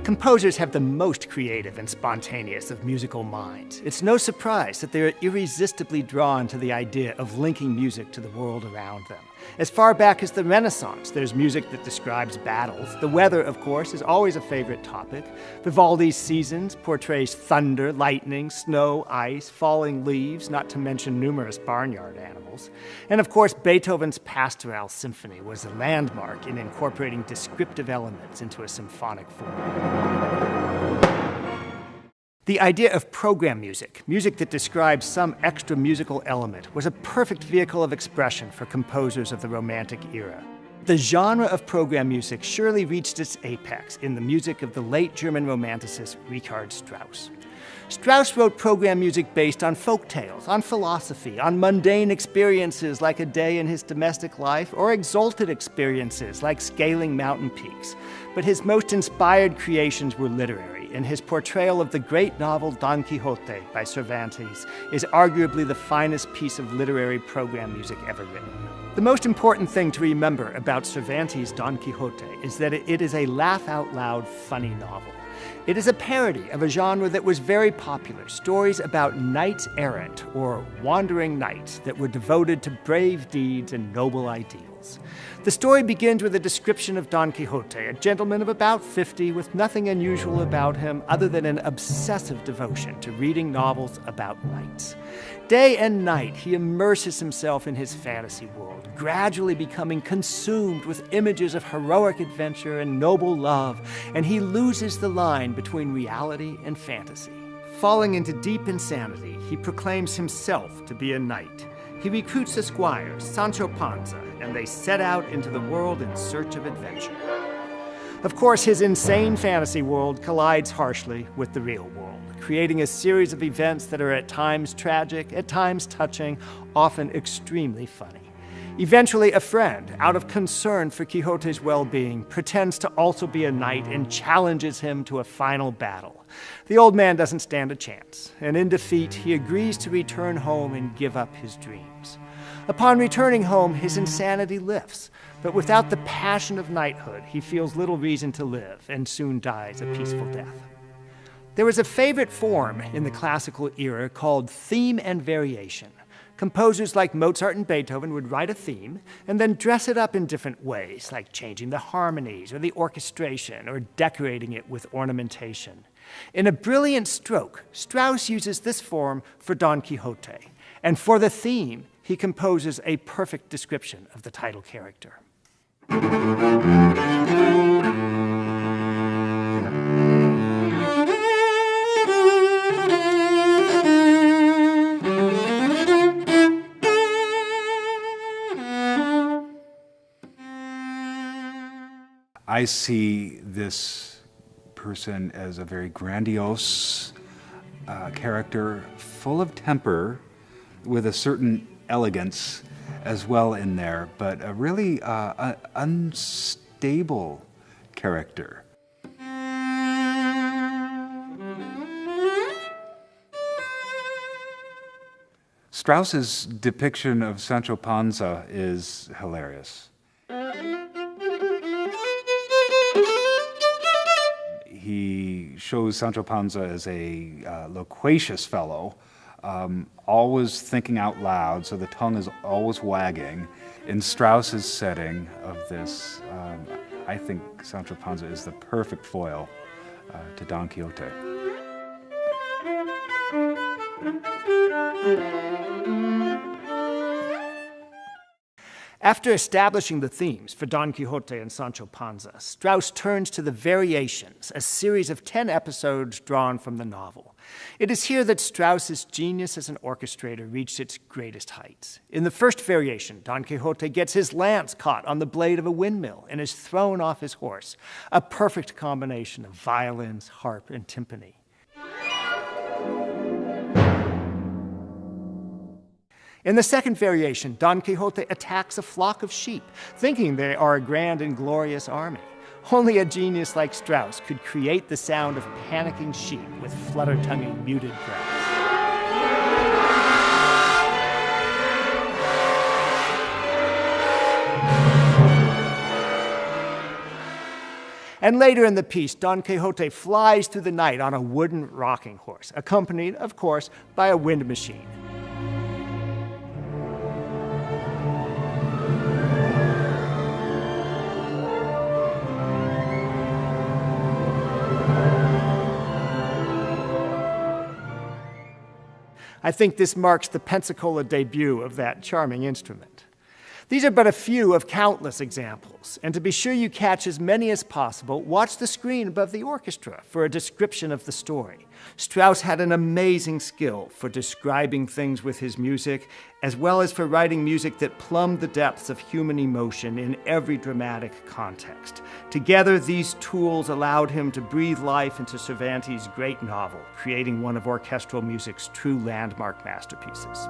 Composers have the most creative and spontaneous of musical minds. It's no surprise that they're irresistibly drawn to the idea of linking music to the world around them. As far back as the Renaissance, there's music that describes battles. The weather, of course, is always a favorite topic. Vivaldi's Seasons portrays thunder, lightning, snow, ice, falling leaves, not to mention numerous barnyard animals. And of course, Beethoven's Pastoral Symphony was a landmark in incorporating descriptive elements into a symphonic form. The idea of program music, music that describes some extra musical element, was a perfect vehicle of expression for composers of the Romantic era. The genre of program music surely reached its apex in the music of the late German romanticist Richard Strauss. Strauss wrote program music based on folk tales, on philosophy, on mundane experiences like a day in his domestic life, or exalted experiences like scaling mountain peaks. But his most inspired creations were literary, and his portrayal of the great novel Don Quixote by Cervantes is arguably the finest piece of literary program music ever written. The most important thing to remember about Cervantes' Don Quixote is that it is a laugh-out-loud, funny novel. It is a parody of a genre that was very popular, stories about knights errant or wandering knights that were devoted to brave deeds and noble ideals. The story begins with a description of Don Quixote, a gentleman of about 50 with nothing unusual about him other than an obsessive devotion to reading novels about knights. Day and night, he immerses himself in his fantasy world, gradually becoming consumed with images of heroic adventure and noble love, and he loses the line between reality and fantasy. Falling into deep insanity, he proclaims himself to be a knight. He recruits a squire, Sancho Panza, and they set out into the world in search of adventure. Of course, his insane fantasy world collides harshly with the real world, creating a series of events that are at times tragic, at times touching, often extremely funny. Eventually, a friend, out of concern for Quixote's well-being, pretends to also be a knight and challenges him to a final battle. The old man doesn't stand a chance, and in defeat, he agrees to return home and give up his dreams. Upon returning home, his insanity lifts, but without the passion of knighthood, he feels little reason to live and soon dies a peaceful death. There was a favorite form in the classical era called theme and variation. Composers like Mozart and Beethoven would write a theme and then dress it up in different ways, like changing the harmonies or the orchestration or decorating it with ornamentation. In a brilliant stroke, Strauss uses this form for Don Quixote, and for the theme, he composes a perfect description of the title character. I see this person as a very grandiose character, full of temper, with a certain elegance as well in there, but a really unstable character. Strauss's depiction of Sancho Panza is hilarious. He shows Sancho Panza as a loquacious fellow, always thinking out loud, so the tongue is always wagging. In Strauss's setting of this, I think Sancho Panza is the perfect foil to Don Quixote. After establishing the themes for Don Quixote and Sancho Panza, Strauss turns to the variations, a series of 10 episodes drawn from the novel. It is here that Strauss's genius as an orchestrator reached its greatest heights. In the first variation, Don Quixote gets his lance caught on the blade of a windmill and is thrown off his horse, a perfect combination of violins, harp, and timpani. In the second variation, Don Quixote attacks a flock of sheep, thinking they are a grand and glorious army. Only a genius like Strauss could create the sound of panicking sheep with flutter-tonguing muted growls. And later in the piece, Don Quixote flies through the night on a wooden rocking horse, accompanied, of course, by a wind machine. I think this marks the Pensacola debut of that charming instrument. These are but a few of countless examples, and to be sure you catch as many as possible, watch the screen above the orchestra for a description of the story. Strauss had an amazing skill for describing things with his music, as well as for writing music that plumbed the depths of human emotion in every dramatic context. Together, these tools allowed him to breathe life into Cervantes' great novel, creating one of orchestral music's true landmark masterpieces.